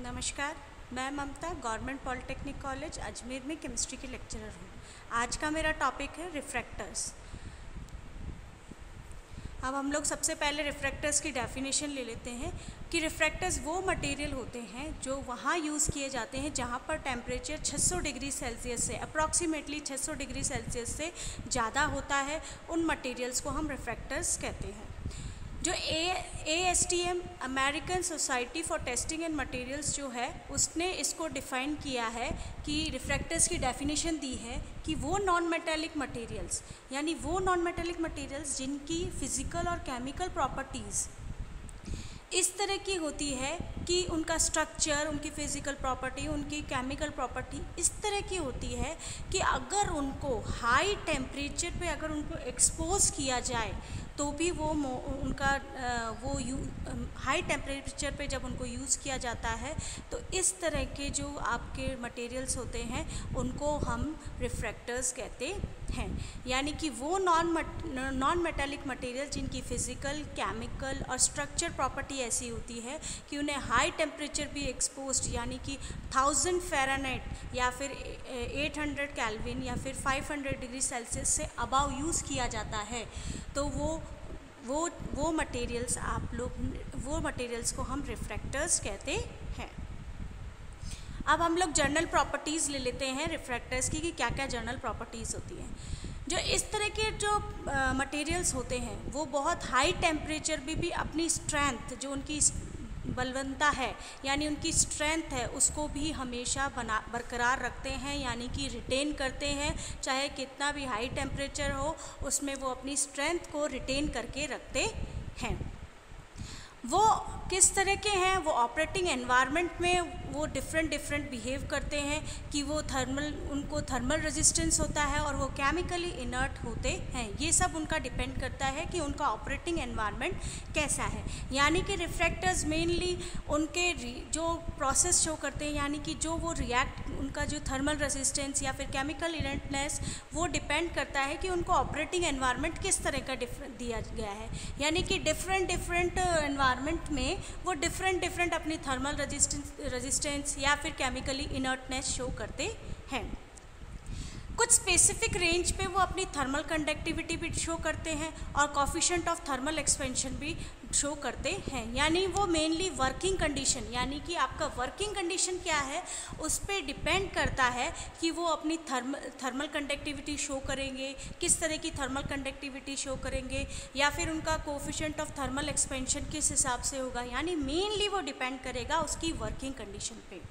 नमस्कार, मैं ममता government polytechnic college Ajmer में केमिस्ट्री की लेक्चरर हूँ। आज का मेरा टॉपिक है रिफ्रैक्टर्स। अब हम लोग सबसे पहले रिफ्रैक्टर्स की डेफिनेशन ले लेते हैं कि रिफ्रैक्टर्स वो मटेरियल होते हैं जो वहाँ यूज़ किए जाते हैं जहाँ पर टेम्परेचर 600 डिग्री सेल्सियस से अप्रॉक्सीमेटली 600 डिग्री सेल्सियस से ज़्यादा होता है। उन मटेरियल्स को हम रिफ्रैक्टर्स कहते हैं। जो ASTM American society for testing and materials जो है उसने इसको डिफ़ाइन किया है कि रिफ्रैक्टर्स की डेफिनेशन दी है कि वो नॉन मेटालिक मटेरियल्स यानी वो नॉन मेटालिक मटेरियल्स जिनकी फ़िज़िकल और केमिकल प्रॉपर्टीज़ इस तरह की होती है कि उनका स्ट्रक्चर, उनकी फ़िज़िकल प्रॉपर्टी, उनकी केमिकल प्रॉपर्टी इस तरह की होती है कि अगर उनको हाई टेम्परेचर पे अगर उनको एक्सपोज किया जाए तो भी वो हाई टेम्परेचर पे जब उनको यूज़ किया जाता है तो इस तरह के जो आपके मटेरियल्स होते हैं उनको हम रिफ्रैक्टर्स कहते हैं। यानी कि वो नॉन मेटालिक मटेरियल जिनकी फ़िज़िकल, केमिकल और स्ट्रक्चर प्रॉपर्टी ऐसी होती है कि उन्हें हाई टेम्परेचर भी एक्सपोज्ड यानी कि 1000 फ़ारेनहाइट या फिर 800 केल्विन या फिर 500 डिग्री सेल्सियस से अबव यूज़ किया जाता है, तो वो मटेरियल्स को हम रिफ्रैक्टर्स कहते हैं। अब हम लोग जनरल प्रॉपर्टीज़ ले लेते हैं रिफ्रैक्टर्स की कि क्या क्या जनरल प्रॉपर्टीज़ होती हैं। जो इस तरह के जो मटेरियल्स होते हैं वो बहुत हाई टेम्परेचर भी अपनी स्ट्रेंथ, जो उनकी बलवंता है यानी उनकी स्ट्रेंथ है, उसको भी हमेशा बरकरार रखते हैं यानी कि रिटेन करते हैं। चाहे कितना भी हाई टेम्परेचर हो उसमें वो अपनी स्ट्रेंथ को रिटेन करके रखते हैं। वो किस तरह के हैं? वो ऑपरेटिंग एनवायरनमेंट में वो डिफरेंट बिहेव करते हैं कि वो उनको थर्मल रेजिस्टेंस होता है और वो केमिकली इनर्ट होते हैं। ये सब उनका डिपेंड करता है कि उनका ऑपरेटिंग एनवायरनमेंट कैसा है। यानी कि रिफ्रैक्टर्स मेनली उनके जो प्रोसेस शो करते हैं यानी कि जो वो रिएक्ट, उनका जो थर्मल रेजिस्टेंस या फिर केमिकल इनर्टनेस वो डिपेंड करता है कि उनको ऑपरेटिंग एनवायरनमेंट किस तरह का दिया गया है। यानी कि डिफरेंट एनवायरनमेंट में वो डिफरेंट अपनी थर्मल रेजिस्टेंस या फिर केमिकली इनर्टनेस शो करते हैं। कुछ स्पेसिफिक रेंज पे वो अपनी थर्मल कंडक्टिविटी भी शो करते हैं और कोफिशिएंट ऑफ थर्मल एक्सपेंशन भी शो करते हैं। यानी वो मेनली वर्किंग कंडीशन यानी कि आपका वर्किंग कंडीशन क्या है उस पर डिपेंड करता है कि वो अपनी थर्मल कंडक्टिविटी शो करेंगे, किस तरह की थर्मल कंडक्टिविटी शो करेंगे या फिर उनका कोफिशिएंट ऑफ थर्मल एक्सपेंशन किस हिसाब से होगा। यानी मेनली वो डिपेंड करेगा उसकी वर्किंग कंडीशन पे।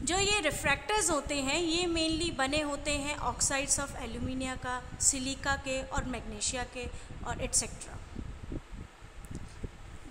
जो ये रिफ्रैक्टर्स होते हैं ये मेनली बने होते हैं ऑक्साइड्स ऑफ एल्यूमिनिया का, सिलिका के और मैग्नीशिया के और एट्सेट्रा।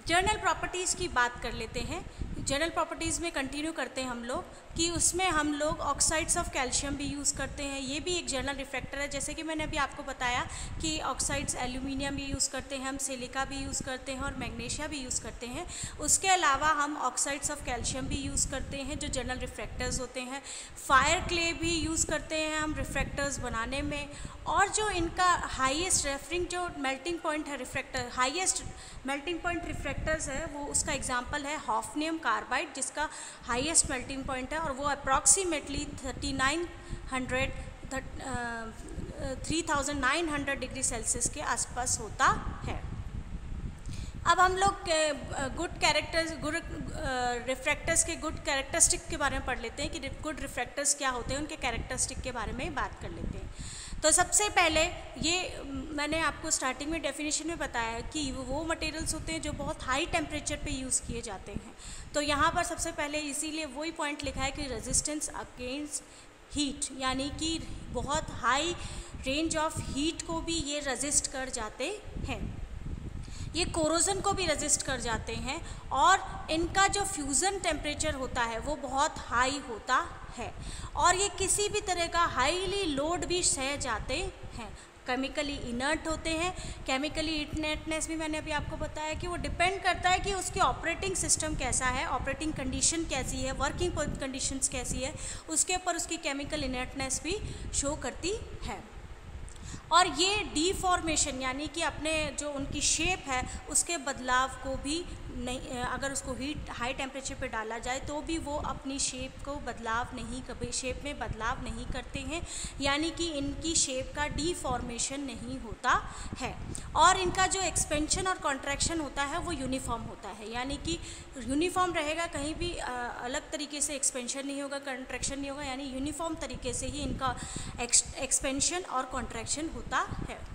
जनरल प्रॉपर्टीज़ की बात कर लेते हैं। जनरल प्रॉपर्टीज़ में कंटिन्यू करते हैं हम लोग कि उसमें हम लोग ऑक्साइड्स ऑफ कैल्शियम भी यूज़ करते हैं। ये भी एक जनरल रिफ्रैक्टर है। जैसे कि मैंने अभी आपको बताया कि ऑक्साइड्स एल्यूमिनियम भी यूज़ करते हैं, हम सिलिका भी यूज़ करते हैं और मैग्नीशिया भी यूज़ करते हैं। उसके अलावा हम ऑक्साइड्स ऑफ कैल्शियम भी यूज़ करते हैं जो जनरल रिफ्रैक्टर्स होते हैं। फायर क्ले भी यूज़ करते हैं हम रिफ्रैक्टर्स बनाने में। और जो इनका हाईएस्ट रेफरिंग जो मेल्टिंग पॉइंट है रिफ्रैक्टर, हाईएस्ट मेल्टिंग पॉइंट रिफ्रैक्टर्स है वो उसका एग्जांपल है हॉफनियम कार्बाइड जिसका हाईएस्ट मेल्टिंग पॉइंट है और वो अप्रॉक्सीमेटली 3900 डिग्री सेल्सियस के आसपास होता है। अब हम लोग रिफ्रैक्टर्स के गुड कैरेक्टरिस्टिक के बारे में पढ़ लेते हैं कि गुड रिफ्रैक्टर्स क्या होते हैं, उनके कैरेक्टरिस्टिक के बारे में बात कर लेते हैं। तो सबसे पहले ये मैंने आपको स्टार्टिंग में डेफिनेशन में बताया कि वो मटेरियल्स होते हैं जो बहुत हाई टेम्परेचर पे यूज़ किए जाते हैं। तो यहाँ पर सबसे पहले इसीलिए वही पॉइंट लिखा है कि रेजिस्टेंस अगेंस्ट हीट यानी कि बहुत हाई रेंज ऑफ हीट को भी ये रेजिस्ट कर जाते हैं। ये कोरोजन को भी रेजिस्ट कर जाते हैं और इनका जो फ्यूज़न टेम्परेचर होता है वो बहुत हाई होता है और ये किसी भी तरह का हाईली लोड भी सह जाते हैं। केमिकली इनर्ट होते हैं। केमिकली इनर्टनेस भी मैंने अभी आपको बताया कि वो डिपेंड करता है कि उसकी ऑपरेटिंग सिस्टम कैसा है, ऑपरेटिंग कंडीशन कैसी है, वर्किंग कंडीशंस कैसी है, उसके ऊपर उसकी केमिकल इनर्टनेस भी शो करती है। और ये डीफॉर्मेशन यानी कि अपने जो उनकी शेप है उसके बदलाव को भी नहीं, अगर उसको हाई टेम्परेचर पे डाला जाए तो भी वो अपनी शेप को कभी शेप में बदलाव नहीं करते हैं, यानी कि इनकी शेप का डीफॉर्मेशन नहीं होता है। और इनका जो एक्सपेंशन और कॉन्ट्रैक्शन होता है वो यूनिफॉर्म होता है, यानी कि यूनिफॉर्म रहेगा, कहीं भी अलग तरीके से एक्सपेंशन नहीं होगा, कॉन्ट्रैक्शन नहीं होगा, यानी यूनिफॉर्म तरीके से ही इनका एक्सपेंशन और कॉन्ट्रैक्शन होता है।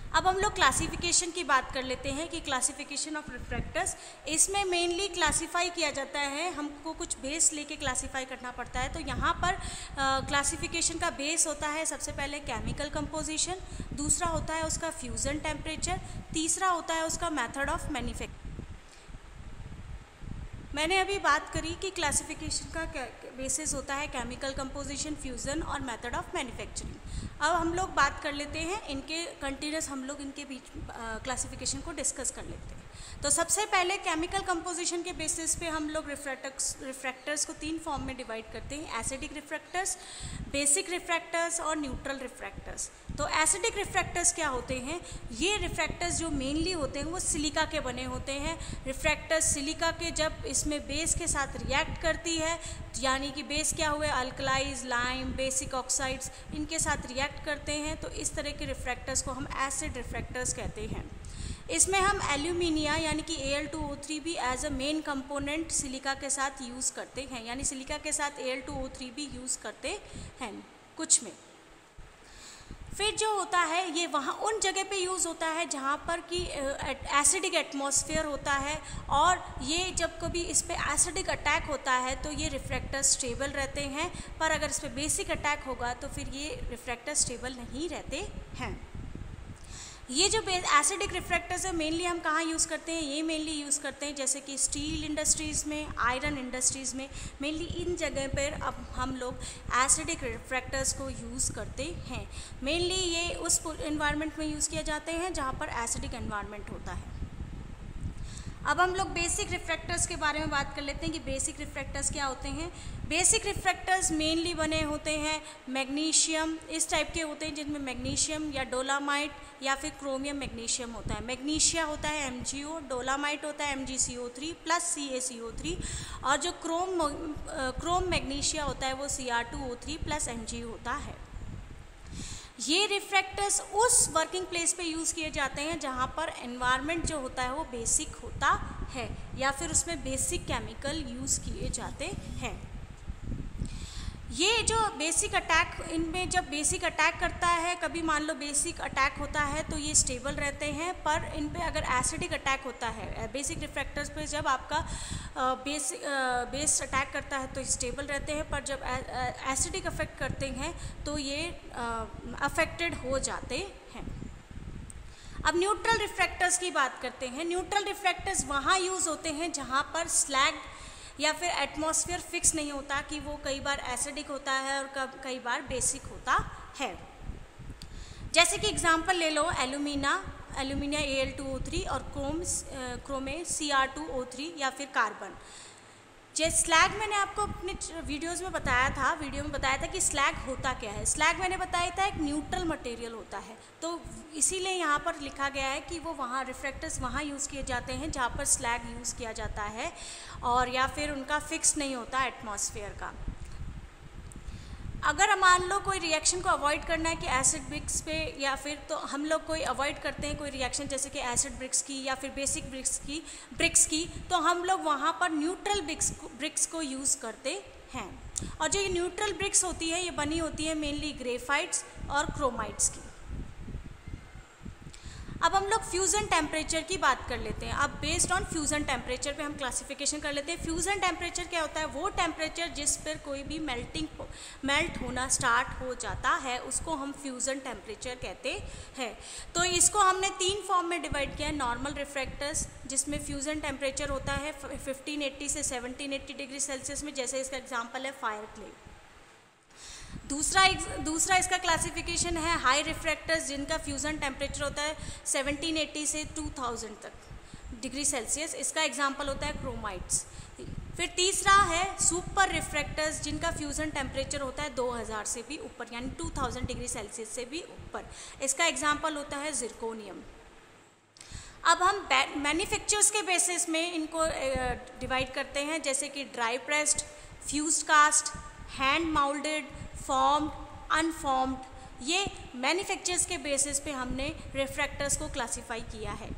अब हम लोग क्लासिफिकेशन की बात कर लेते हैं कि क्लासिफिकेशन ऑफ रिफ्रैक्टर्स, इसमें मेनली क्लासिफाई किया जाता है, हमको कुछ बेस लेके क्लासिफाई करना पड़ता है। तो यहाँ पर क्लासिफिकेशन का बेस होता है सबसे पहले केमिकल कंपोजिशन, दूसरा होता है उसका फ्यूज़न टेम्परेचर, तीसरा होता है उसका मेथड ऑफ मैन्युफैक्चरिंग। मैंने अभी बात करी कि क्लासिफिकेशन का बेसिस होता है केमिकल कंपोजिशन, फ्यूज़न और मेथड ऑफ मैन्युफैक्चरिंग। अब हम लोग बात कर लेते हैं इनके कंटिन्यूस, हम लोग इनके बीच क्लासिफिकेशन को डिस्कस कर लेते हैं। तो सबसे पहले केमिकल कंपोजिशन के बेसिस पे हम लोग रिफ्रैक्टर्स को 3 फॉर्म में डिवाइड करते हैं, एसिडिक रिफ्रैक्टर्स, बेसिक रिफ्रैक्टर्स और न्यूट्रल रिफ्रैक्टर्स। तो एसिडिक रिफ्रैक्टर्स क्या होते हैं? ये रिफ्रैक्टर्स जो मेनली होते हैं वो सिलिका के बने होते हैं। रिफ्रैक्टर्स सिलिका के जब इसमें बेस के साथ रिएक्ट करती है, यानी कि बेस क्या हुए, अल्कलाइज, लाइम, बेसिक ऑक्साइड्स, इनके साथ रिएक्ट करते हैं, तो इस तरह के रिफ्रैक्टर्स को हम एसिड रिफ्रैक्टर्स कहते हैं। इसमें हम एल्यूमिनिया यानी कि Al2O3 भी as a main component silica के साथ यूज़ करते हैं, यानी सिलिका के साथ Al2O3 भी यूज़ करते हैं कुछ में। फिर जो होता है ये वहाँ उन जगह पे यूज़ होता है जहाँ पर कि एसिडिक एटमॉस्फेयर होता है, और ये जब कभी इस पर एसिडिक अटैक होता है तो ये रिफ्रैक्टर स्टेबल रहते हैं, पर अगर इस पर बेसिक अटैक होगा तो फिर ये रिफ्रैक्टर स्टेबल नहीं रहते हैं। ये जो एसिडिक रिफ्रैक्टर्स है मेनली हम कहाँ यूज़ करते हैं? ये मेनली यूज़ करते हैं जैसे कि स्टील इंडस्ट्रीज़ में, आयरन इंडस्ट्रीज़ में, मेनली इन जगह पर अब हम लोग एसिडिक रिफ्रैक्टर्स को यूज़ करते हैं। मेनली ये उस इन्वायरमेंट में यूज़ किए जाते हैं जहाँ पर एसिडिक एनवायरनमेंट होता है। अब हम लोग बेसिक रिफ्रैक्टर्स के बारे में बात कर लेते हैं कि बेसिक रिफ्रैक्टर्स क्या होते हैं। बेसिक रिफ्रैक्टर्स मेनली बने होते हैं मैग्नीशियम, इस टाइप के होते हैं जिनमें मैग्नीशियम या डोलामाइट या फिर क्रोमियम मैग्नीशियम होता है। मैग्नीशिया होता है MgO, डोलामाइट होता है MgCO3 प्लस CaCO3, और जो क्रोम मैग्नीशिया होता है वो Cr2O3 प्लस Mg होता है। ये रिफ्रैक्टर्स उस वर्किंग प्लेस पे यूज़ किए जाते हैं जहाँ पर एनवायरनमेंट जो होता है वो बेसिक होता है, या फिर उसमें बेसिक केमिकल यूज़ किए जाते हैं। ये जो बेसिक अटैक, इनमें जब बेसिक अटैक करता है, कभी मान लो बेसिक अटैक होता है तो ये स्टेबल रहते हैं, पर इन पे अगर एसिडिक अटैक होता है, बेसिक रिफ्रैक्टर्स पे जब आपका बेस अटैक करता है तो स्टेबल रहते हैं, पर जब एसिडिक अफेक्ट करते हैं तो ये अफेक्टेड हो जाते हैं। अब न्यूट्रल रिफ्रैक्टर्स की बात करते हैं। न्यूट्रल रिफ्रैक्टर्स वहाँ यूज़ होते हैं जहाँ पर स्लैग या फिर एटमॉस्फेयर फिक्स नहीं होता, कि वो कई बार एसिडिक होता है और कई बार बेसिक होता है। जैसे कि एग्जांपल ले लो एल्यूमिनिया Al2O3 और क्रोमे Cr2O3 या फिर कार्बन। जैसे स्लैग मैंने आपको अपने वीडियो में बताया था कि स्लैग होता क्या है। स्लैग मैंने बताया था एक न्यूट्रल मटेरियल होता है, तो इसीलिए यहाँ पर लिखा गया है कि वो वहाँ रिफ्रैक्टर्स वहाँ यूज़ किए जाते हैं जहाँ पर स्लैग यूज़ किया जाता है, और या फिर उनका फिक्स नहीं होता एटमॉस्फेयर का। अगर मान लो कोई रिएक्शन को अवॉइड करना है कि एसिड ब्रिक्स पे, या फिर तो हम लोग कोई अवॉइड करते हैं कोई रिएक्शन जैसे कि एसिड ब्रिक्स की या फिर बेसिक ब्रिक्स की, तो हम लोग वहाँ पर न्यूट्रल ब्रिक्स को यूज़ करते हैं। और जो ये न्यूट्रल ब्रिक्स होती है ये बनी होती है मेनली ग्रेफाइट्स और क्रोमाइट्स की। अब हम लोग फ्यूज़न टेम्परेचर की बात कर लेते हैं। अब बेस्ड ऑन फ्यूज़न टेम्परेचर पे हम क्लासिफिकेशन कर लेते हैं। फ्यूज़न टेम्परेचर क्या होता है? वो टेम्परेचर जिस पर कोई भी मेल्ट होना स्टार्ट हो जाता है उसको हम फ्यूज़न टेम्परेचर कहते हैं। तो इसको हमने 3 फॉर्म में डिवाइड किया है। नॉर्मल रिफ्रैक्टर्स जिसमें फ्यूज़न टेम्परेचर होता है 1580 से 1780 डिग्री सेल्सियस में, जैसे इसका एग्जाम्पल है फायर क्ले। दूसरा इसका क्लासिफिकेशन है हाई रिफ्रैक्टर्स जिनका फ्यूज़न टेम्परेचर होता है 1780 से 2000 तक डिग्री सेल्सियस, इसका एग्जांपल होता है क्रोमाइट्स। फिर तीसरा है सुपर रिफ्रैक्टर्स जिनका फ्यूज़न टेम्परेचर होता है 2000 से भी ऊपर, यानी 2000 डिग्री सेल्सियस से भी ऊपर, इसका एग्जांपल होता है जिरकोनियम। अब हम मैन्युफैक्चर्स के बेसिस में इनको डिवाइड करते हैं, जैसे कि dry pressed, fused cast, hand moulded, formed, unformed. ये मैन्युफैक्चर्स के बेसिस पे हमने रिफ्रैक्टर्स को क्लासिफाई किया है।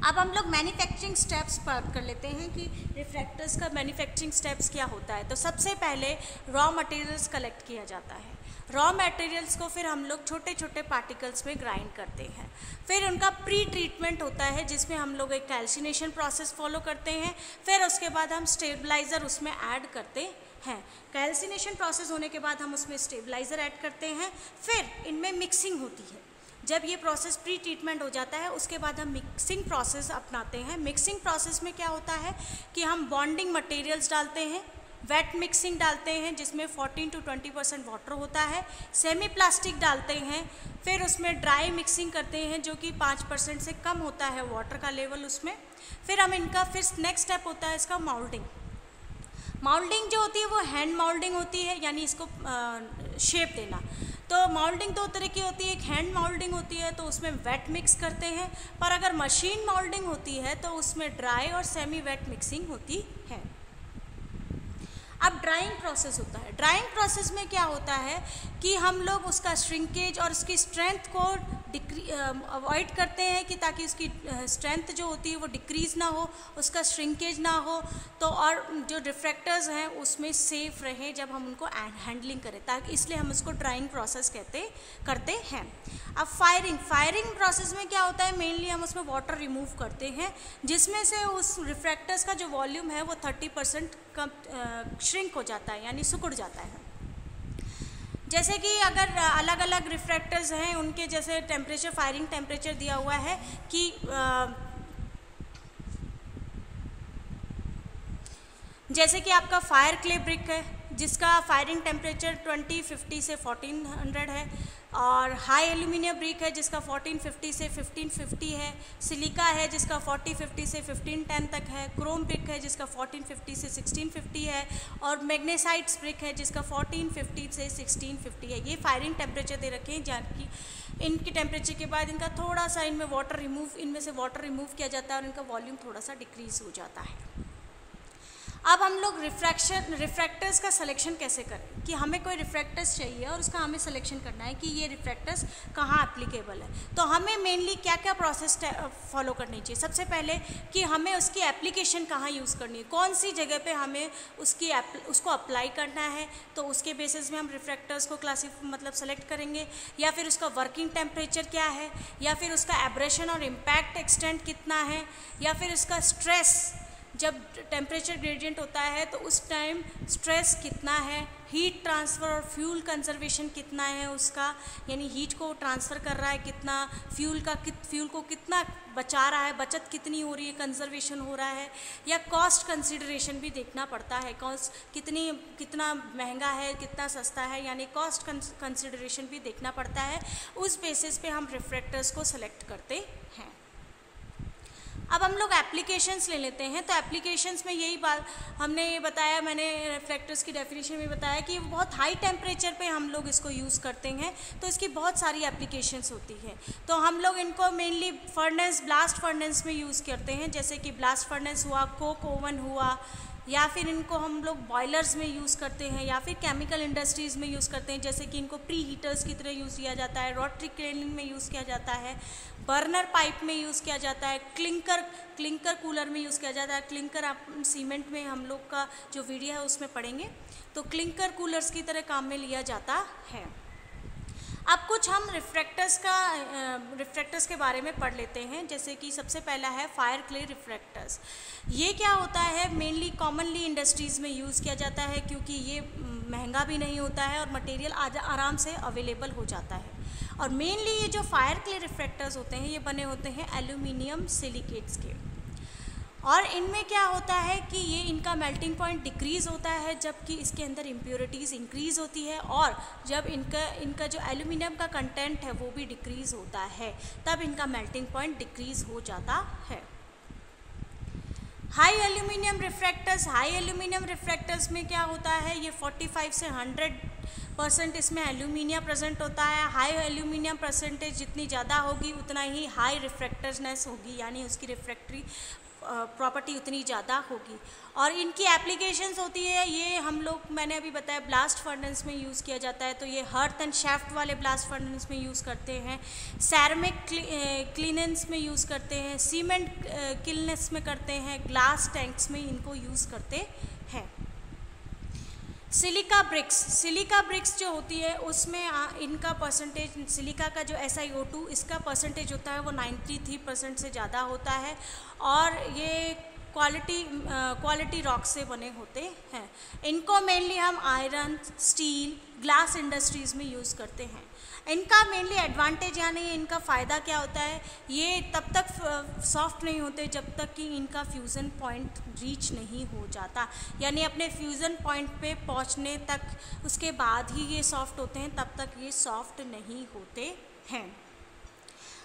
अब हम लोग मैन्युफैक्चरिंग स्टेप्स बात कर लेते हैं कि रिफ्रैक्टर्स का मैन्युफैक्चरिंग स्टेप्स क्या होता है। तो सबसे पहले रॉ मटेरियल्स कलेक्ट किया जाता है। रॉ मटेरियल्स को फिर हम लोग छोटे छोटे पार्टिकल्स में ग्राइंड करते हैं। फिर उनका प्री ट्रीटमेंट होता है, जिसमें हम लोग एक कैल्सिनेशन प्रोसेस फॉलो करते हैं। फिर उसके बाद हम स्टेबलाइज़र उसमें ऐड करते हैं। कैल्सिनेशन प्रोसेस होने के बाद हम उसमें स्टेबलाइज़र ऐड करते हैं। फिर इनमें मिक्सिंग होती है। जब ये प्रोसेस प्री ट्रीटमेंट हो जाता है, उसके बाद हम मिक्सिंग प्रोसेस अपनाते हैं। मिक्सिंग प्रोसेस में क्या होता है कि हम बॉन्डिंग मटेरियल्स डालते हैं, वेट मिक्सिंग डालते हैं जिसमें 14 to 20% वाटर होता है, सेमी प्लास्टिक डालते हैं, फिर उसमें ड्राई मिक्सिंग करते हैं जो कि 5% से कम होता है वाटर का लेवल उसमें। फिर हम इनका फिर नेक्स्ट स्टेप होता है इसका माउल्डिंग। माउल्डिंग जो होती है वो हैंड माउल्डिंग होती है, यानी इसको शेप देना। तो माउल्डिंग दो तरह की होती है, एक हैंड माउल्डिंग होती है तो उसमें वेट मिक्स करते हैं, पर अगर मशीन माउल्डिंग होती है तो उसमें ड्राई और सेमी वेट मिक्सिंग होती है। अब ड्राइंग प्रोसेस होता है। ड्राइंग प्रोसेस में क्या होता है कि हम लोग उसका श्रिंकेज और उसकी स्ट्रेंथ को अवॉइड करते हैं कि ताकि उसकी स्ट्रेंथ जो होती है वो डिक्रीज़ ना हो, उसका श्रिंकेज ना हो, तो और जो रिफ्रैक्टर्स हैं उसमें सेफ रहे जब हम उनको हैंडलिंग करें, ताकि इसलिए हम उसको ड्राइंग प्रोसेस करते हैं। अब फायरिंग प्रोसेस में क्या होता है, मेनली हम उसमें वाटर रिमूव करते हैं, जिसमें से उस रिफ्रैक्टर्स का जो वॉल्यूम है वो 30% कम श्रिंक हो जाता है, यानी सिकुड़ जाता है। जैसे कि अगर अलग अलग रिफ्रैक्टर्स हैं, उनके जैसे टेम्परेचर, फायरिंग टेम्परेचर दिया हुआ है कि जैसे कि आपका फायर क्ले ब्रिक है जिसका फायरिंग टेम्परेचर 2050 से 1400 है, और हाई एल्यूमिनियम ब्रिक है जिसका 1450 से 1550 है, सिलिका है जिसका 4050 से 1510 तक है, क्रोम ब्रिक है जिसका 1450 से 1650 है, और मैग्नेसाइट्स ब्रिक है जिसका 1450 से 1650 है। ये फायरिंग टेम्परेचर दे रखे हैं, जबकि इनके टेम्परेचर के बाद इनका थोड़ा सा इनमें से वाटर रिमूव किया जाता है और इनका वॉल्यूम थोड़ा सा डिक्रीज़ हो जाता है। अब हम लोग रिफ्रैक्टर्स का सिलेक्शन कैसे करें कि हमें कोई रिफ्रैक्टर्स चाहिए और उसका हमें सिलेक्शन करना है कि ये रिफ्रैक्टर्स कहाँ एप्लीकेबल है। तो हमें मेनली क्या क्या प्रोसेस फॉलो करनी चाहिए। सबसे पहले कि हमें उसकी एप्लीकेशन कहाँ यूज़ करनी है, कौन सी जगह पे हमें उसको अप्लाई करना है, तो उसके बेसिस में हम रिफ्रैक्टर्स को सेलेक्ट करेंगे, या फिर उसका वर्किंग टेम्परेचर क्या है, या फिर उसका एब्रेशन और इम्पैक्ट एक्सटेंट कितना है, या फिर उसका स्ट्रेस, जब टेम्परेचर ग्रेडियंट होता है तो उस टाइम स्ट्रेस कितना है, हीट ट्रांसफ़र और फ्यूल कंजर्वेशन कितना है उसका, यानी हीट को ट्रांसफ़र कर रहा है कितना, फ्यूल को कितना बचा रहा है, बचत कितनी हो रही है, कंजर्वेशन हो रहा है, या कॉस्ट कंसिडरेशन भी देखना पड़ता है, कॉस्ट कितना महंगा है, कितना सस्ता है, यानी कॉस्ट कंसिडरेशन भी देखना पड़ता है। उस बेसिस पे हम रिफ्रैक्टर्स को सेलेक्ट करते हैं। अब हम लोग एप्लीकेशंस ले लेते हैं। तो एप्लीकेशंस में यही बात हमने ये बताया, मैंने रिफ्रैक्टर्स की डेफिनेशन में बताया कि बहुत हाई टेम्परेचर पे हम लोग इसको यूज़ करते हैं, तो इसकी बहुत सारी एप्लीकेशंस होती है। तो हम लोग इनको मेनली ब्लास्ट फर्नेस में यूज़ करते हैं, जैसे कि ब्लास्ट फर्नेस हुआ, कोक ओवन हुआ, या फिर इनको हम लोग बॉयलर्स में यूज़ करते हैं, या फिर केमिकल इंडस्ट्रीज़ में यूज़ करते हैं, जैसे कि इनको प्री हीटर्स की तरह यूज़ किया जाता है, रोटरी क्रेनिंग में यूज़ किया जाता है, बर्नर पाइप में यूज़ किया जाता है, क्लिंकर कूलर में यूज़ किया जाता है। क्लिंकर आप सीमेंट में हम लोग का जो वीडियो है उसमें पढ़ेंगे, तो क्लिंकर कूलर्स की तरह काम में लिया जाता है। अब कुछ हम रिफ्रैक्टर्स के बारे में पढ़ लेते हैं, जैसे कि सबसे पहला है फायर क्ले रिफ्रैक्टर्स। ये क्या होता है, मेनली कॉमनली इंडस्ट्रीज़ में यूज़ किया जाता है क्योंकि ये महंगा भी नहीं होता है और मटेरियल आराम से अवेलेबल हो जाता है। और मेनली ये जो फायर क्ले रिफ्रैक्टर्स होते हैं ये बने होते हैं एल्यूमिनियम सिलिकेट्स के, और इनमें क्या होता है कि ये इनका मेल्टिंग पॉइंट डिक्रीज़ होता है जबकि इसके अंदर इम्प्योरिटीज़ इंक्रीज़ होती है, और जब इनका जो एल्यूमिनियम का कंटेंट है वो भी डिक्रीज़ होता है, तब इनका मेल्टिंग पॉइंट डिक्रीज़ हो जाता है। हाई एल्यूमिनियम रिफ्रैक्टर्स में क्या होता है, ये 45 से % इसमें एल्यूमिनियम प्रेजेंट होता है। हाई एल्यूमिनियम परसेंटेज जितनी ज़्यादा होगी उतना ही हाई रिफ्रैक्टिवनेस होगी, यानी उसकी रिफ्रैक्टरी प्रॉपर्टी उतनी ज़्यादा होगी। और इनकी एप्लीकेशंस होती है, ये हम लोग मैंने अभी बताया ब्लास्ट फर्नेस में यूज़ किया जाता है, तो ये हर्थ एंड शाफ्ट वाले ब्लास्ट फर्नेस में यूज़ करते हैं, सैरामिक क्लीनेंस में यूज़ करते हैं, सीमेंट किलनेस में करते हैं, ग्लास टैंक्स में इनको यूज़ करते हैं। सिलिका ब्रिक्स जो होती है उसमें इनका परसेंटेज, सिलिका का जो SiO2 इसका परसेंटेज होता है वो 93% से ज़्यादा होता है, और ये क्वालिटी रॉक से बने होते हैं। इनको मेनली हम आयरन, स्टील, ग्लास इंडस्ट्रीज़ में यूज़ करते हैं। इनका मेनली एडवांटेज यानी इनका फ़ायदा क्या होता है, ये तब तक सॉफ्ट नहीं होते जब तक कि इनका फ्यूज़न पॉइंट रीच नहीं हो जाता, यानी अपने फ्यूज़न पॉइंट पे पहुंचने तक उसके बाद ही ये सॉफ्ट होते हैं, तब तक ये सॉफ्ट नहीं होते हैं।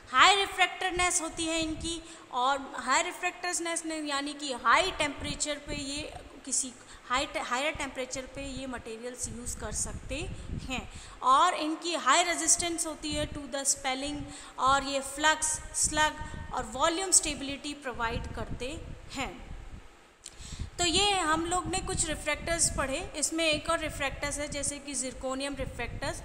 हाई रिफ्रैक्टिवनेस होती है इनकी, और हाई रिफ्रैक्टिवनेस यानी कि हाई टेम्परेचर पे ये हायर टेम्परेचर पे ये मटेरियल्स यूज़ कर सकते हैं, और इनकी हाई रेजिस्टेंस होती है टू द स्पेलिंग, और ये फ्लक्स, स्लग और वॉल्यूम स्टेबिलिटी प्रोवाइड करते हैं। तो ये हम लोग ने कुछ रिफ्रैक्टर्स पढ़े, इसमें एक और रिफ्रैक्टर्स है जैसे कि जिरकोनियम रिफ्रैक्टर्स,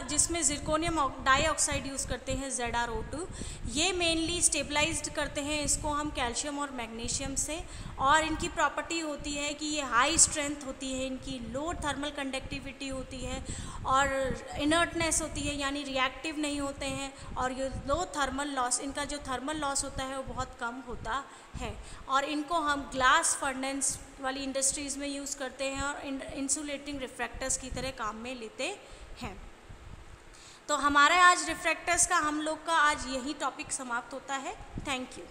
जिसमें जिरकोनियम डाइऑक्साइड यूज़ करते हैं ZrO2। ये मेनली स्टेबलाइज्ड करते हैं इसको हम कैल्शियम और मैग्नीशियम से, और इनकी प्रॉपर्टी होती है कि ये हाई स्ट्रेंथ होती है, इनकी लो थर्मल कंडक्टिविटी होती है, और इनर्टनेस होती है यानी रिएक्टिव नहीं होते हैं, और ये लो थर्मल लॉस, इनका जो थर्मल लॉस होता है वो बहुत कम होता है, और इनको हम ग्लास फर्नेस वाली इंडस्ट्रीज़ में यूज़ करते हैं और इंसुलेटिंग रिफ्रैक्टर्स की तरह काम में लेते हैं। तो हमारा आज रिफ्रैक्टर्स का हम लोग का आज यही टॉपिक समाप्त होता है। Thank you.